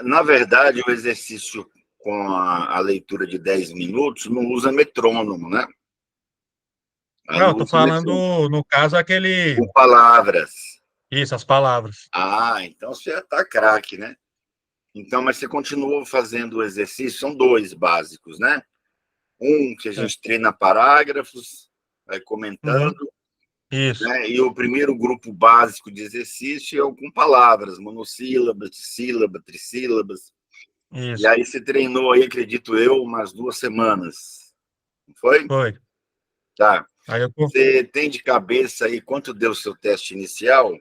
Na verdade, o exercício com a leitura de 10 minutos não usa metrônomo, né? Ela Não, não eu tô usa metrônomo. falando, no caso, aquele. Com palavras. Isso, as palavras. Ah, então você já tá craque, né? Então, mas você continua fazendo o exercício, são dois básicos, né? Um que a É. gente treina parágrafos, vai Uhum. comentando, Isso, né? E o primeiro grupo básico de exercício é o com palavras, monossílabas, dissílabas, trissílabas. E isso. aí você treinou aí, acredito eu, umas 2 semanas, não foi? Foi. Tá. Aí eu tô Você tem de cabeça aí quanto deu o seu teste inicial?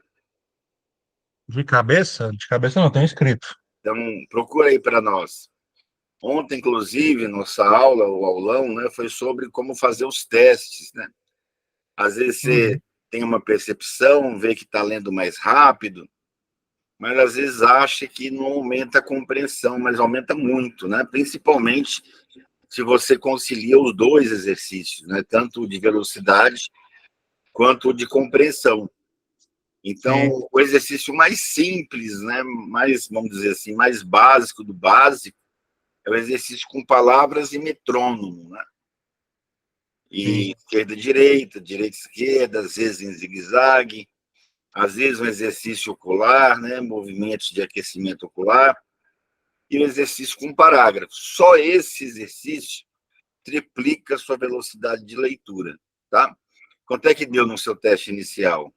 de cabeça? De cabeça não, tem escrito. Então, procura aí para nós. Ontem, inclusive, nossa aula, o aulão, né, foi sobre como fazer os testes, né? Às vezes você Uhum. tem uma percepção, vê que está lendo mais rápido, mas às vezes acha que não aumenta a compreensão, mas aumenta muito, né? Principalmente se você concilia os dois exercícios, né? Tanto o de velocidade quanto o de compreensão. Então, Sim, o exercício mais simples, né? Mais, vamos dizer assim, mais básico do básico, é o exercício com palavras e metrônomo, né? E sim. esquerda, direita, direita, esquerda, às vezes em zigue-zague, às vezes um exercício ocular, né? Movimentos de aquecimento ocular, e o exercício com parágrafos. Só esse exercício triplica a sua velocidade de leitura, tá? Quanto é que deu no seu teste inicial?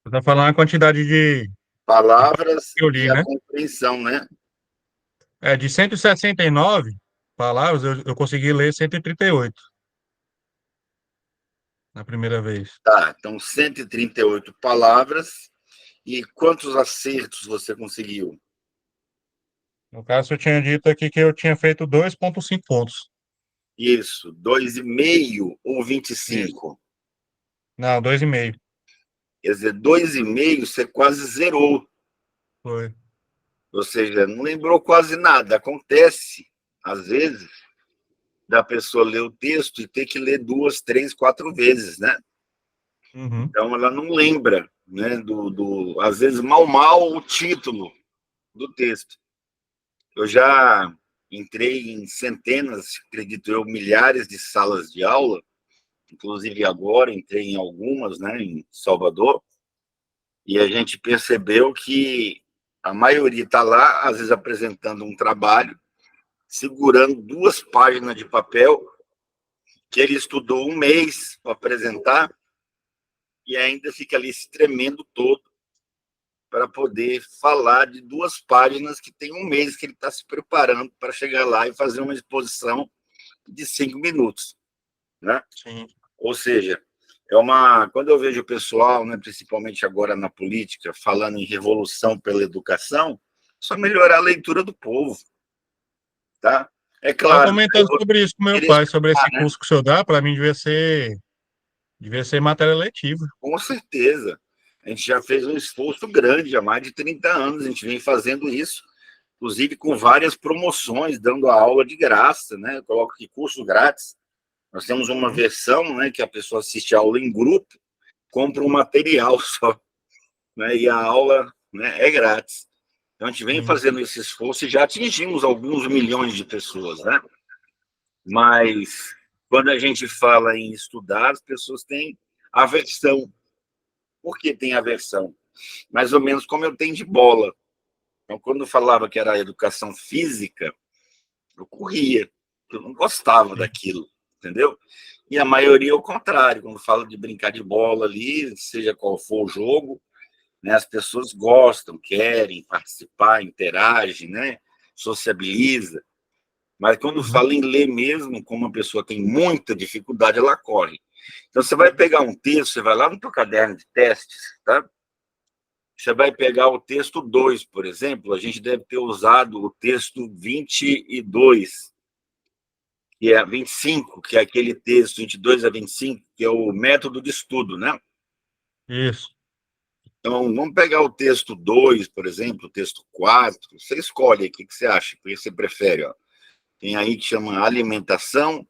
Você tá falando a quantidade de palavras Palavras que eu e li, a né? compreensão, né? É, de 169 palavras, eu consegui ler 138 na primeira vez. Tá, então 138 palavras. E quantos acertos você conseguiu? No caso, eu tinha dito aqui que eu tinha feito 2,5 pontos. Isso, 2,5 ou Isso. 25? Não, 2,5. Quer dizer, 2,5 você quase zerou. Foi. Ou seja, não lembrou quase nada. Acontece, às vezes, da pessoa ler o texto e ter que ler 2, 3, 4 vezes, né? Uhum. Então, ela não lembra, né? Às vezes, mal o título do texto. Eu já entrei em centenas, acredito eu, milhares de salas de aula, inclusive agora entrei em algumas, né, em Salvador, e a gente percebeu que a maioria está lá, às vezes apresentando um trabalho, segurando 2 páginas de papel que ele estudou um mês para apresentar e ainda fica ali se tremendo todo para poder falar de 2 páginas que tem um mês que ele está se preparando para chegar lá e fazer uma exposição de 5 minutos, né? Sim. Ou seja, é uma. Quando eu vejo o pessoal, né, principalmente agora na política, falando em revolução pela educação, só melhorar a leitura do povo, tá? É Estava claro, comentando sobre isso com meu pai, sobre direcionar, esse né? curso que o senhor dá, para mim devia ser matéria letiva. Com certeza. A gente já fez um esforço grande, há mais de 30 anos, a gente vem fazendo isso, inclusive com várias promoções, dando a aula de graça, né? Eu coloco aqui curso grátis. Nós temos uma Uhum. versão, né, que a pessoa assiste a aula em grupo, compra um material só, né, e a aula, né, é grátis. Então, a gente vem Sim. fazendo esse esforço e já atingimos alguns milhões de pessoas, né? Mas quando a gente fala em estudar, as pessoas têm aversão. Por que tem aversão? Mais ou menos como eu tenho de bola. Então, quando eu falava que era educação física, eu corria. Eu não gostava Sim. daquilo, entendeu? E a maioria é o contrário. Quando fala de brincar de bola ali, seja qual for o jogo, né, as pessoas gostam, querem participar, interagem, né, sociabiliza. Mas quando Uhum. fala em ler mesmo, como a pessoa tem muita dificuldade, ela corre. Então, você vai pegar um texto, você vai lá no teu caderno de testes, tá? Você vai pegar o texto 2, por exemplo, a gente deve ter usado o texto 22, que é 25, que é aquele texto 22 a 25, que é o método de estudo, né? Isso. Então, vamos pegar o texto 2, por exemplo, o texto 4. Você escolhe aqui o que você acha, o que você prefere. Ó. Tem aí que chama alimentação,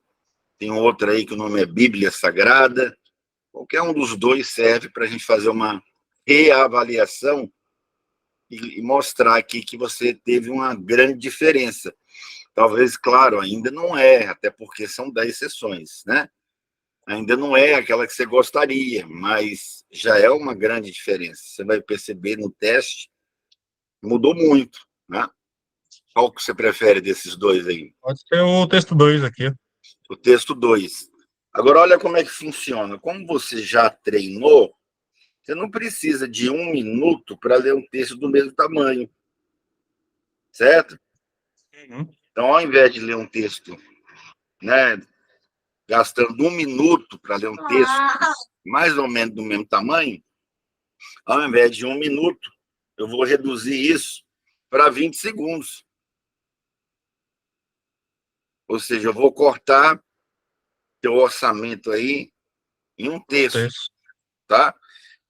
tem outra aí que o nome é Bíblia Sagrada, Qualquer um dos dois serve para a gente fazer uma reavaliação e mostrar aqui que você teve uma grande diferença. Talvez, claro, ainda não é, até porque são 10 sessões, né? Ainda não é aquela que você gostaria, mas já é uma grande diferença. Você vai perceber no teste, mudou muito, né? Qual que você prefere desses dois aí? Pode ser o texto 2 aqui. O texto 2. Agora, olha como é que funciona. Como você já treinou, você não precisa de 1 minuto para ler um texto do mesmo tamanho, certo? Uhum. Então, ao invés de ler um texto, né, gastando 1 minuto para ler um texto mais ou menos do mesmo tamanho, ao invés de 1 minuto, eu vou reduzir isso para 20 segundos. Ou seja, eu vou cortar teu orçamento aí em um Um terço, texto. tá?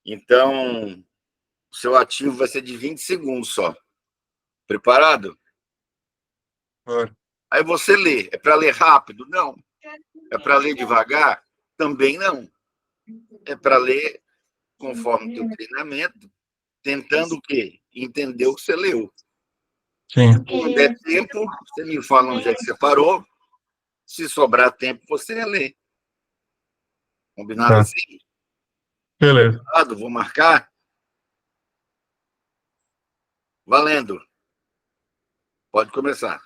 Então, o seu ativo vai ser de 20 segundos só. Preparado? Foi. Aí você lê. É para ler rápido? Não. É para ler devagar? Também não. É para ler conforme o teu treinamento, tentando o quê? Entender o que você leu. Sim. Quando der tempo, você me fala onde é que você parou. Se sobrar tempo, você lê. Combinado Tá. assim? Beleza. Vou marcar. Valendo. Pode começar.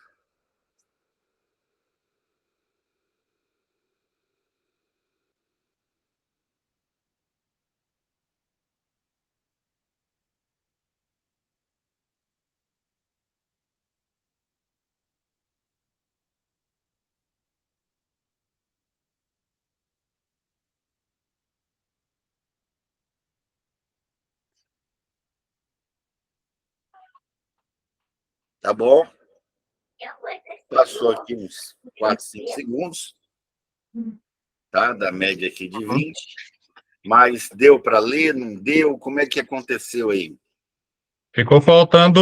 Tá bom? Passou aqui uns 4, 5 segundos, tá? Da média aqui de Uhum. 20. Mas deu para ler, não deu? Como é que aconteceu aí? Ficou faltando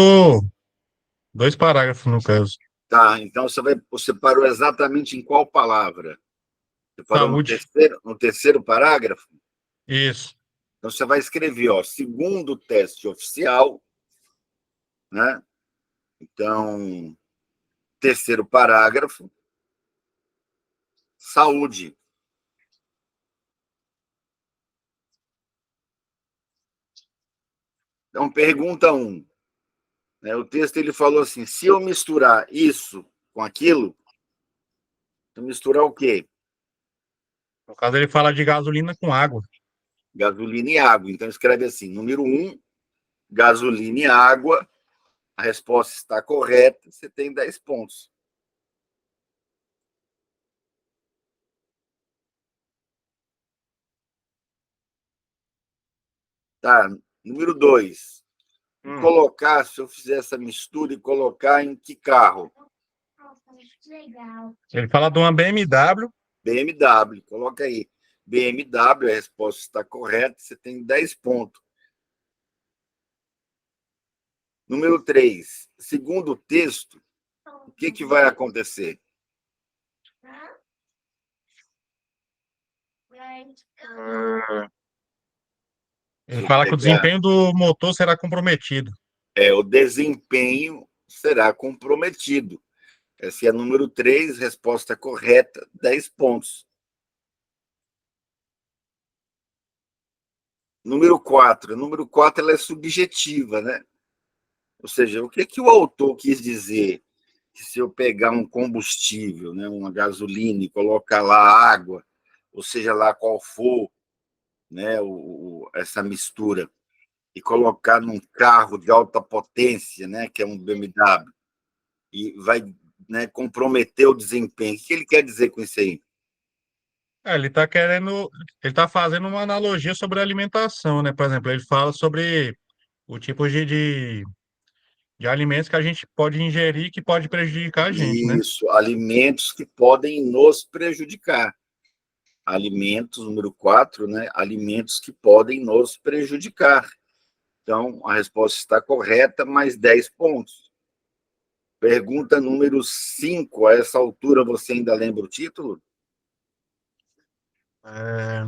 2 parágrafos, no caso. Tá, então você parou exatamente em qual palavra? Você parou Saúde. no terceiro parágrafo? Isso. Então você vai escrever, ó, segundo teste oficial, né? Então, terceiro parágrafo, saúde. Então, pergunta 1. Né, o texto ele falou assim: se eu misturar isso com aquilo, eu misturar o quê? No caso, ele fala de gasolina com água. Gasolina e água. Então, escreve assim: número 1, gasolina e água. A resposta está correta, você tem 10 pontos. Tá, número 2. Hum. Colocar, se eu fizer essa mistura e colocar em que carro? Ele fala de uma BMW. BMW, coloca aí. BMW, a resposta está correta, você tem 10 pontos. Número 3. Segundo o texto, o que vai acontecer? Ele Deixa eu fala que o pegar. desempenho do motor será comprometido. O desempenho será comprometido. Esse é número 3, resposta correta, 10 pontos. Número 4 ela é subjetiva, né? Ou seja, o que o autor quis dizer? Que se eu pegar um combustível, né, uma gasolina, e colocar lá água, ou seja lá qual for, né, essa mistura, e colocar num carro de alta potência, né, que é um BMW, e vai, né, comprometer o desempenho. O que ele quer dizer com isso aí? Ele está querendo, ele está fazendo uma analogia sobre a alimentação, né? Por exemplo, ele fala sobre o tipo de alimentos que a gente pode ingerir que pode prejudicar a gente, né? Isso, alimentos que podem nos prejudicar. Alimentos, número 4, né? Alimentos que podem nos prejudicar. Então, a resposta está correta, mais 10 pontos. Pergunta número 5. A essa altura, você ainda lembra o título? É,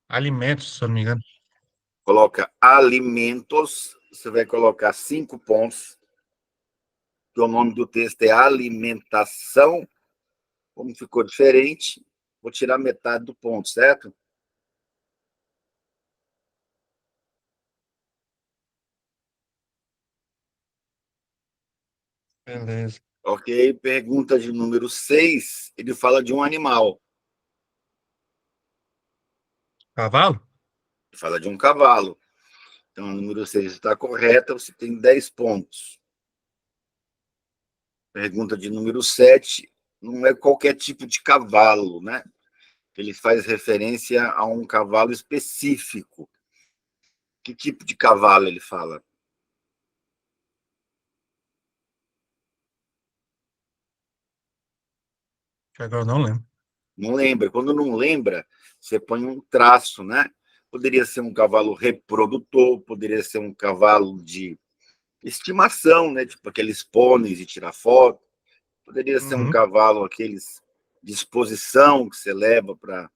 Alimentos, se eu não me engano. Coloca alimentos, você vai colocar 5 pontos, que o nome do texto é alimentação. Como ficou diferente, vou tirar metade do ponto, certo? Beleza. Ok, pergunta de número 6, ele fala de um animal. Cavalo? Ele fala de um cavalo. Então, o número 6 está correta, você tem 10 pontos. Pergunta de número 7, não é qualquer tipo de cavalo, né? Ele faz referência a um cavalo específico. Que tipo de cavalo ele fala? Que agora eu não lembro. Não lembra. Quando não lembra, você põe um traço, né? Poderia ser um cavalo reprodutor, poderia ser um cavalo de estimação, né? Tipo aqueles pôneis de tirar foto. Poderia ser um Uhum. cavalo, aqueles de exposição que você leva para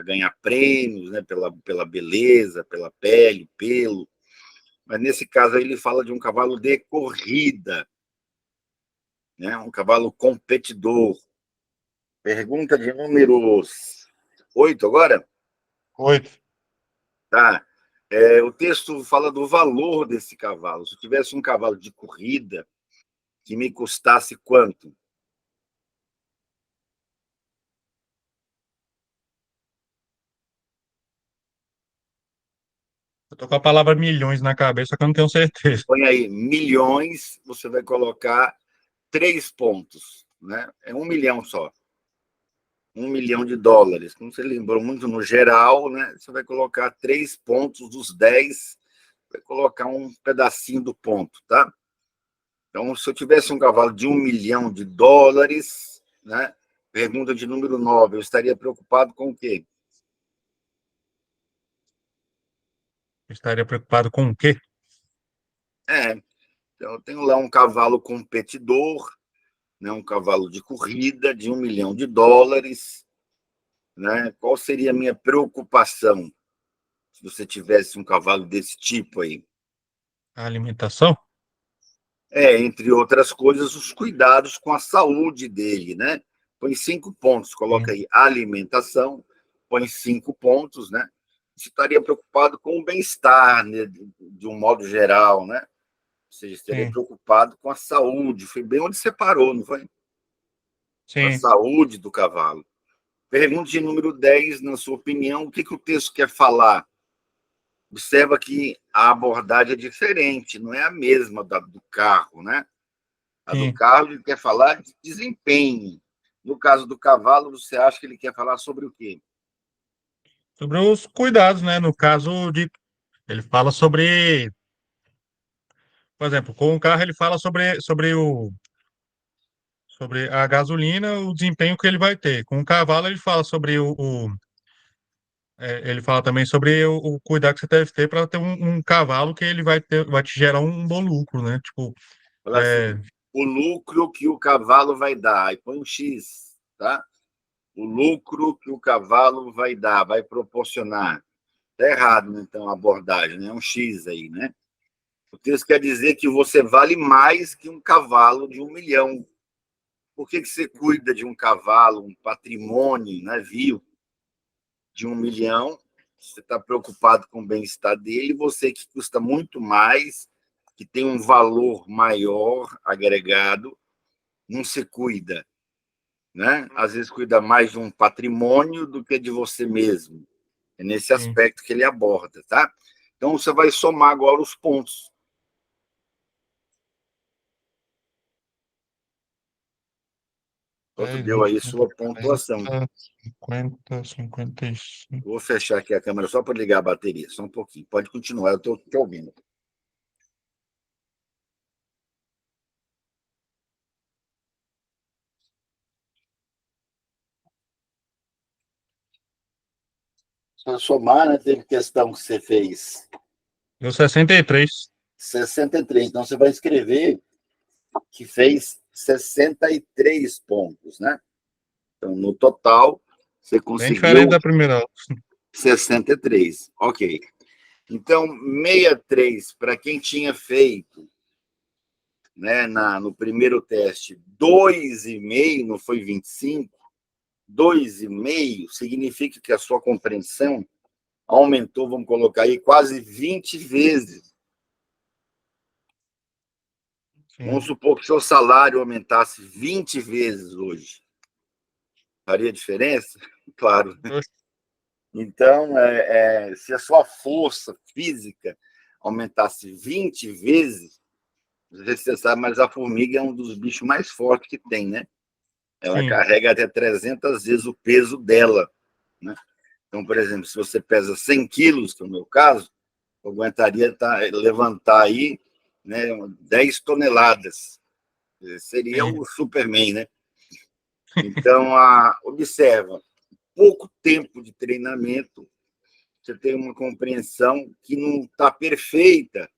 ganhar prêmios, né? Pela beleza, pela pele, pelo. Mas nesse caso aí ele fala de um cavalo de corrida, né? Um cavalo competidor. Pergunta de número 8 agora? 8. Tá. O texto fala do valor desse cavalo. Se eu tivesse um cavalo de corrida que me custasse quanto? Eu tô com a palavra milhões na cabeça, só que eu não tenho certeza. Põe aí milhões, você vai colocar 3 pontos, né? É 1 milhão só. 1 milhão de dólares. Como você lembrou muito no geral, né? Você vai colocar 3 pontos dos 10, vai colocar um pedacinho do ponto, tá? Então, se eu tivesse um cavalo de 1 milhão de dólares, né? Pergunta de número 9, eu estaria preocupado com o quê? Eu estaria preocupado com o quê? Então, eu tenho lá um cavalo competidor, né? Um cavalo de corrida de 1 milhão de dólares, né? Qual seria a minha preocupação se você tivesse um cavalo desse tipo aí? A alimentação? Entre outras coisas, os cuidados com a saúde dele, né? Põe 5 pontos, coloca Sim. aí alimentação, põe 5 pontos, né? Você estaria preocupado com o bem-estar, né? De um modo geral, né? Ou seja, estaria Sim. preocupado com a saúde. Foi bem onde você parou, não foi? Com a Sim. saúde do cavalo. Pergunta de número 10, na sua opinião, o que, que o texto quer falar? Observa que a abordagem é diferente, não é a mesma do carro, né? A do Sim. carro ele quer falar de desempenho. No caso do cavalo, você acha que ele quer falar sobre o quê? Sobre os cuidados, né? No caso de. Ele fala sobre. Por exemplo, com o carro ele fala sobre a gasolina, o desempenho que ele vai ter. Com o cavalo ele fala sobre ele fala também sobre o cuidado que você deve ter para ter um cavalo que ele vai te gerar um bom lucro, né? Tipo, Fala é, assim, o lucro que o cavalo vai dar, aí põe um X, tá? O lucro que o cavalo vai dar, vai proporcionar. Está errado, né, então, a abordagem, né? É um X aí, né? O texto quer dizer que você vale mais que um cavalo de 1 milhão. Por que você cuida de um cavalo, um patrimônio, né, viu, de 1 milhão? Você está preocupado com o bem-estar dele, você que custa muito mais, que tem um valor maior agregado, não se cuida, né? Às vezes cuida mais de um patrimônio do que de você mesmo. É nesse sim. aspecto que ele aborda, tá? Então você vai somar agora os pontos. Quanto 10, deu 20, aí 30, sua pontuação? 40, 50, 55. Vou fechar aqui a câmera só para ligar a bateria, só um pouquinho. Pode continuar, eu estou te ouvindo. Para somar, né, teve questão que você fez Deu 63. 63. Então você vai escrever que fez 63 pontos, né? Então, no total, você Bem diferente conseguiu da primeira aula. 63, ok. Então, 63, para quem tinha feito, né, no primeiro teste, 2,5, não foi 25, 2,5 significa que a sua compreensão aumentou, vamos colocar aí, quase 20 vezes. Sim. Vamos supor que seu salário aumentasse 20 vezes hoje. Faria diferença? Claro. Então, se a sua força física aumentasse 20 vezes, você sabe, mas a formiga é um dos bichos mais fortes que tem, né? Ela Sim. carrega até 300 vezes o peso dela, né? Então, por exemplo, se você pesa 100 quilos, que é o meu caso, eu aguentaria levantar aí, né, 10 toneladas. Seria Sim. o Superman, né? Então, observa, pouco tempo de treinamento, você tem uma compreensão que não está perfeita.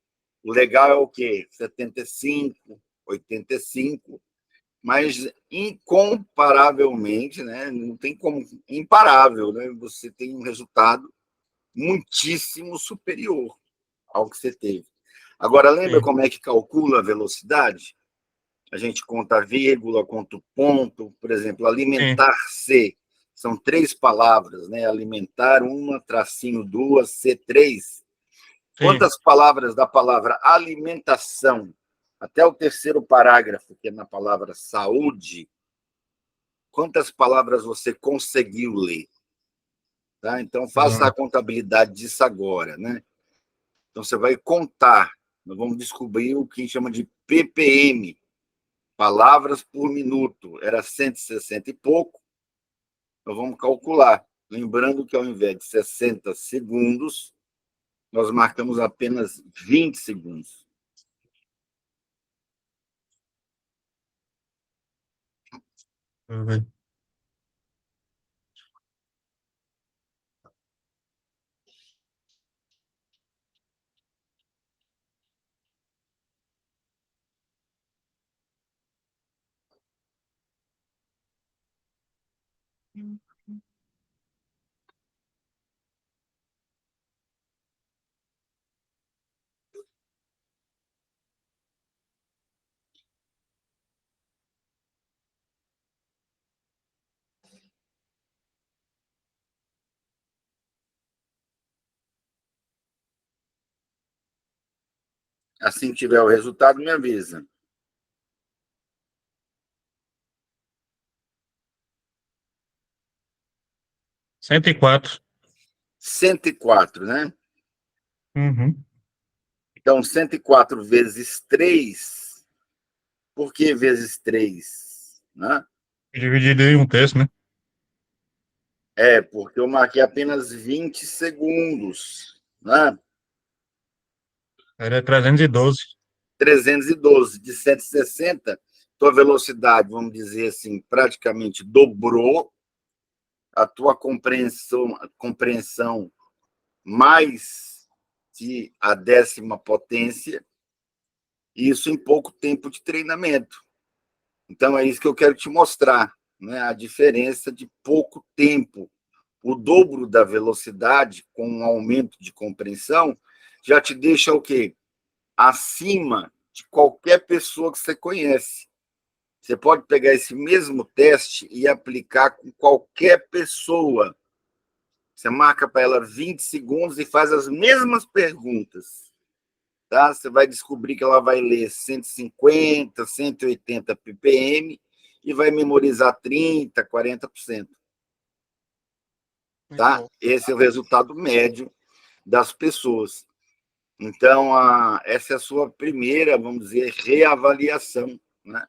O legal é o quê? 75, 85, mas incomparavelmente, né? Não tem como, imparável, né? Você tem um resultado muitíssimo superior ao que você teve. Agora, lembra Sim. como é que calcula a velocidade? A gente conta a vírgula, conta o ponto, por exemplo, Sim. alimentar-se. São 3 palavras, né? Alimentar, uma, tracinho, 2, C3. Sim. Quantas palavras da palavra alimentação, até o terceiro parágrafo, que é na palavra saúde, quantas palavras você conseguiu ler? Tá? Então, faça a Exato. contabilidade disso agora, né? Então, você vai contar. Nós vamos descobrir o que a gente chama de ppm, palavras por minuto. Era 160 e pouco. Então, vamos calcular. Lembrando que, ao invés de 60 segundos, nós marcamos apenas 20 segundos. Deixa eu ver. Assim que tiver o resultado, me avisa. 104. 104, né? Uhum. Então, 104 vezes 3. Por que vezes 3? Né? Dividido em um terço, né? Porque eu marquei apenas 20 segundos. Né? Era 312. 312 de 160, tua velocidade, vamos dizer assim, praticamente dobrou, a tua compreensão mais de a 10ª potência, isso em pouco tempo de treinamento. Então, é isso que eu quero te mostrar, né? A diferença de pouco tempo. O dobro da velocidade, com um aumento de compreensão, já te deixa o quê? Acima de qualquer pessoa que você conhece. Você pode pegar esse mesmo teste e aplicar com qualquer pessoa. Você marca para ela 20 segundos e faz as mesmas perguntas. Tá? Você vai descobrir que ela vai ler 150, 180 ppm e vai memorizar 30, 40%. Muito Tá? bom. Esse é o resultado médio das pessoas. Então, essa é a sua primeira, vamos dizer, reavaliação, né?